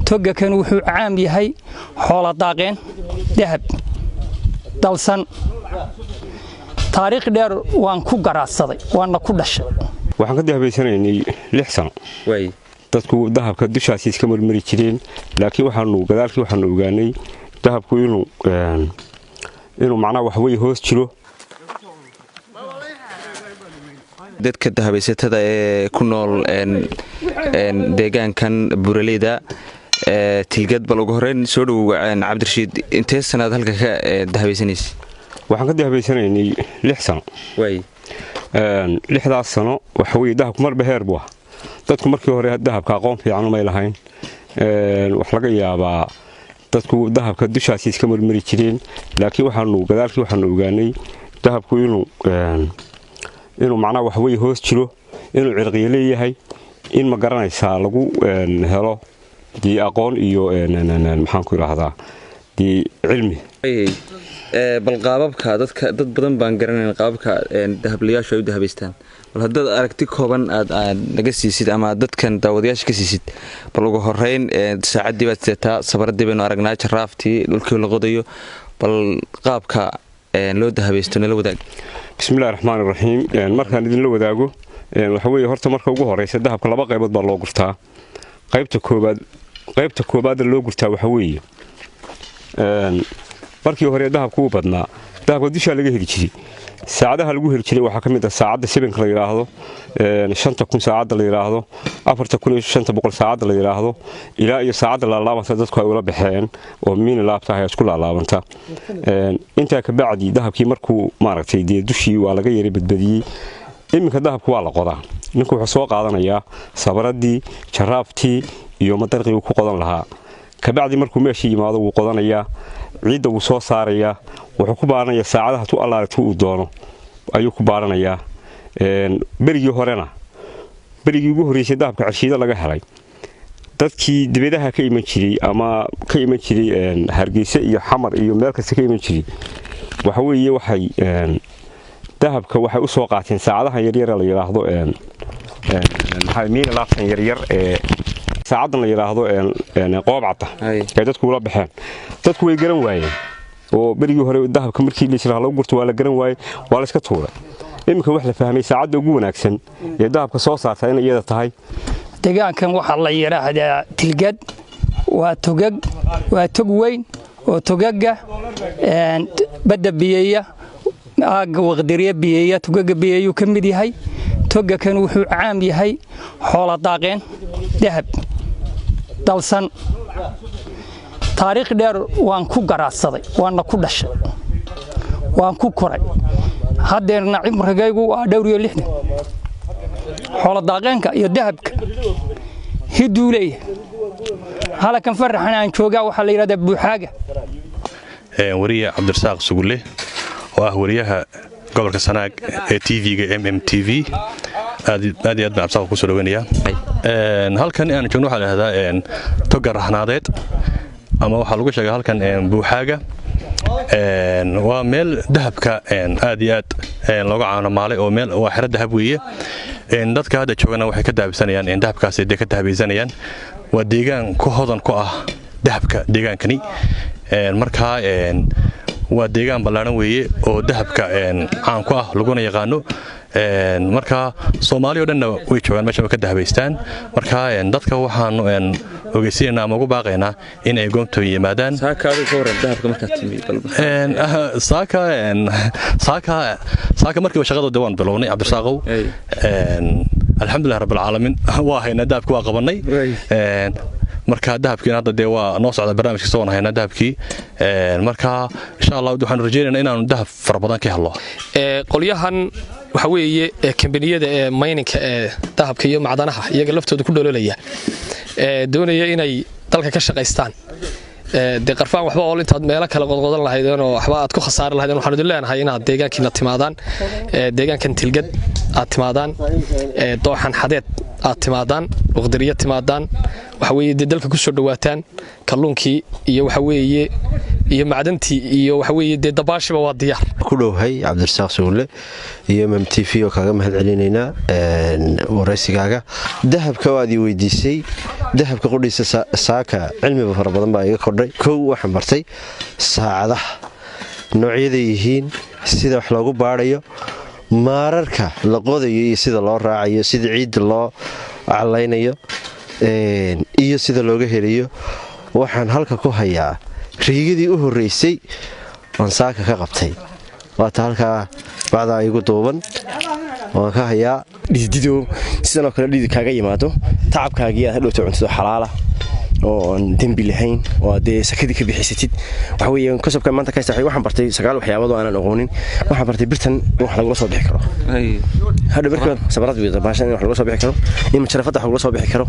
toga kan wuxuu caam yahay xoolo daaqeen dahab dalsan taariikh dheer waan ku garaadsaday waana ku dhashay waxaan ka dahabaysanaynay 6 sano dadku dahabka dushaas iska marmari jireen laakiin waxaanu ogaanay dahabku inuu macnaha wax way hoos jiro dadka dahabaysatada ee ku nool deegaankan buraleyda tilgad bal ugu horeyn soo dhaw Cabdirashiid intee sanad halka ka dahabaysanaysi waxaan ka dahabaysanaynay 6 sano 6daas sano waxa way dahabku marba heer buu dadku markii hore dahabka aqoon fiican uma lahayn wax laga yaabaa dadku dahabka dushaas iska marmari jireen laakiin waxaanu ogaanay dahabku inuu macnaha wax way hoos jiro inuu cirqiye leeyahay in ma garanaysaa lagu helo dii aqoon iyo maxaan ku raahdaa dii cilmi bal qaababka dad badan baan garanayn qaababka dahablayaashu ay u dahabaystaan bal hadda aragti kooban aad naga siisid ama dadkan daawadayaasha ka siisid bal ugu horeyn saacadii baad seetaa sabaradii baynu aragnaa jaraaftii dhulkii la qodayo bal qaabka loo dahabaysto nala wadaag bismillaahir rahmaanir rahiim markaan idin la wadaago waxa weeye horta marka ugu horeysa dahabka laba qaybood baa loo gurtaa qaybta koobaad loo gurtaa waxa weeye markii hore dahabku u badnaa dahabka dusha laga heli jiray saacadaha lagu heli jiray waxa kamid ah saacada 7 la yiraahdo 5000 saacada la yiraahdo 4500 saacada la yiraahdo ilaa iyo saacada la laabanta dadku ay ula baxeen oo miin laabta ay isku laabanta inta ka bacdi dahabkii markuu maaragtay dushii waa laga yeeray badbadiyay iminka dahabku waa la qodaa ninku wuxuu soo qaadanayaa sabaradii jaraaftii iyo madarqii ku qodan lahaa ka bacdi markuu meeshii yimaado wuu qodanayaa ciidda uu soo saarayaa wuxuu ku baaranayaa saacadaha tu allaartu uu doono ayuu ku baaranayaa berigii ugu horeysay dahabka carshiida laga helay dadkii dibadaha ka iman jiray ama ka iman jiray Hargeysa iyo Xamar iyo meel kasta ka iman jiray waxa weeye waxay dahabka waxay u soo qaateen saacadaha yaryar la yiraahdo maxay miina laabtan yaryar saacadan la yiraahdo qoobcada ay dadku ula baxeen dadku way garan waayeen oo berigii hore dahabka markii la shiraha lagu gurto waa la garan waayay waa la iska tuuray imika wax la fahmay saacada ugu wanaagsan ee dahabka soo saartay in iyada tahay deegaankan waxa la yiraahdaa tilgad waa tog weyn oo togaga badda biyeeya aaga waqdiriye biyeeya togaga biyeeyu kamid yahay toga kan wuxuu caam yahay xoolo daaqeen dahab dalsan taariikh dheer waan ku garaadsaday waana ku dhashay waan ku koray hadeerna cimrigaygu waa dhowr iyo 60 xoolo daaqeenka iyo dahabka hiduulay halkan faraxan aan joogaa waxa la yiraahdaa buuxaaga wariye Cabdirasaaq Sugulle oo ah wariyaha gobolka Sanaag ee TV-ga MMTV aad baan absaaq ku soo dhaweynaya halkan aan joogno waxa la yiraahdaa toga raxnaadeed ama waxa lagu sheegay halkan buuxaaga waa meel dahabka aad iyo aad looga caanamaalay oo meel waa xirad dahab weeye dadka hadda joogana waxay ka dahabsanayaan dahabkaas ay ka dahabaysanayaan waa deegaan ku hodan ku ah dahabka deegaankani markaa waa deegaan ballaaran weeye oo dahabka caan ku ah laguna yaqaano marka Soomaaliya oo dhan way joogan meesha ka dahabaystaan marka dadka waxaan ogeysiinaa ama ugu baaqaynaa in ay goobta yimaadaan saakaadu ka waran dahabka marka timi saaka markii shaqada dawaan bilownay Cabdirasaaqow alxamdulillah rabbil caalamiin waa hayna dahabka waa qabanay marka dahabkiina hadda de waa noo socda barnaamijka soo hayna dahabkii marka insha Allah waxaan rajaynaynaa inaanu dahab far badan ka helo qolyahan waxa weeye kambaniyada mining dahabka iyo macdanaha iyaga laftooda ku dhoololaya doonaya inay dalka ka shaqeystaan de qarfaan waxba oo intaad meel kala qodqodan lahaydeen oo waxba aad ku khasaar lahaydeen waxaan idin leenahay inaad deegaankiina timaadaan deegaankan tilgad aad timaadaan dooxan xadeed aad timaadaan waqdiriye timaadaan waxa weeye dalka ku soo dhawaataan kalluunkii iyo waxa weeye iyo macdantii iyo waxa weeye dee dabaashiba waa diyaar ku dhowhay cabdirasaaq sugulle iyo MMTV oo kaaga mahad celinayna waraysigaaga dahabka waad ii weydiisay dahabka qodhiisa saaka cilmiba fara badan baa iga kordhay kow waxaan bartay saacadaha noocyada yihiin sida wax loogu baarayo maararka la qodayo iyo sida loo raacayo sida ciid loo calaynayo iyo sida looga helayo waxaan halka ku hayaa riigadii u horeysay aan saaka ka qabtay waata halkaa bacdaa igu duuban waan ka hayaa dhidido sidoo kale dhidi kaaga yimaado tacabkaagii aad hadhowto cunto xalaala oo aan dambi lahayn oo aad sakadii ka bixisatid waxa weeye kasabka maanta ka saxay waxaan bartay sagaal waxyaabo oo aanan aqoonin waxaan bartay birtan wax lagu soo bixi karo hadda barkan sabarad weeyda baashan wax lagu soo bixi karo in sharafada wax lagu soo bixi karo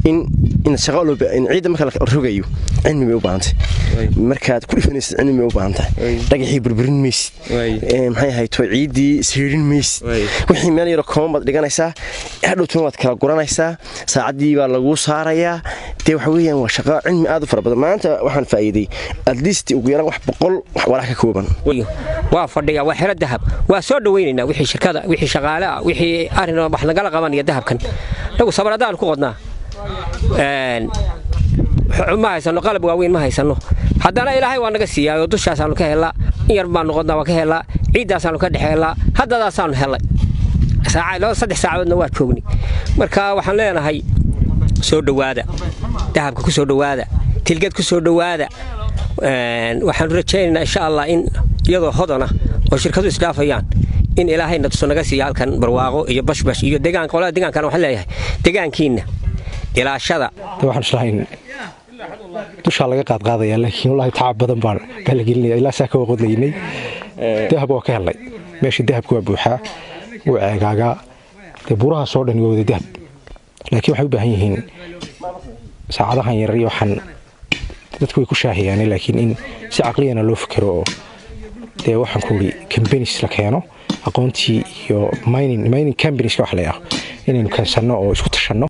in shaqo loo in ciid marka la rogayo cilmi u baahantay markaad ku dhifanaysid cilmi u baahantay dhagaxii burburin meys maxay ahayd to ciidii siirin meys wixii meel yar koomad dhiganaysa hadhowtuna waad kala guranaysaa saacadii baa lagu saarayaa dee waxa weeyaan waa shaqo cilmi aad u fara badan maanta waxaan faa'iiday at least ugu yaraan wax 100 wax walax ka kooban waa fadhiga waa xira dahab waa soo dhaweynayna wixii shirkada wixii shaqaale ah wixii arin wax laga qabanaya dahabkan lagu sabaradaan ku qodnaa ma haysano qalab waaweyn ma haysano haddana ilaahay waa naga siiyay dushaas aanu ka helaa in yar baan noqonnaa waa ka helaa ciidaas aanu ka dhaxeelaa haddadaas aanu helay saddex saacadoodna waa joognay marka waxaan leenahay soo dhawaada dahabka ku soo dhawaada tilgad ku soo dhawaada waxaan rajaynaynaa insha Allah in iyadoo hodana oo shirkadu isdaafayaan in ilaahay nadso naga siiyo halkan barwaaqo iyo bashbash iyo deegaan qolada deegaankan waxa leeyahay deegaankiina ilaashada waxaan islahayn dusha laga qaadqaadaya laakiin wallahi taab badan baan la gelinay ilaa saaka oo qodlaynay dahab waa ka helay meesha dahabku waa buuxaa oo eegaaga buraha soo dhan wada dahab laakiin waxay u baahan yihiin saacadahan yar iyo waxan dadku way ku shaahiyaan laakiin in si aqliyana loo fikiro dee waxaan ku yiri companies la keeno aqoontii iyo mining companies wax la yiraahdo inaynu kansano oo isku tashano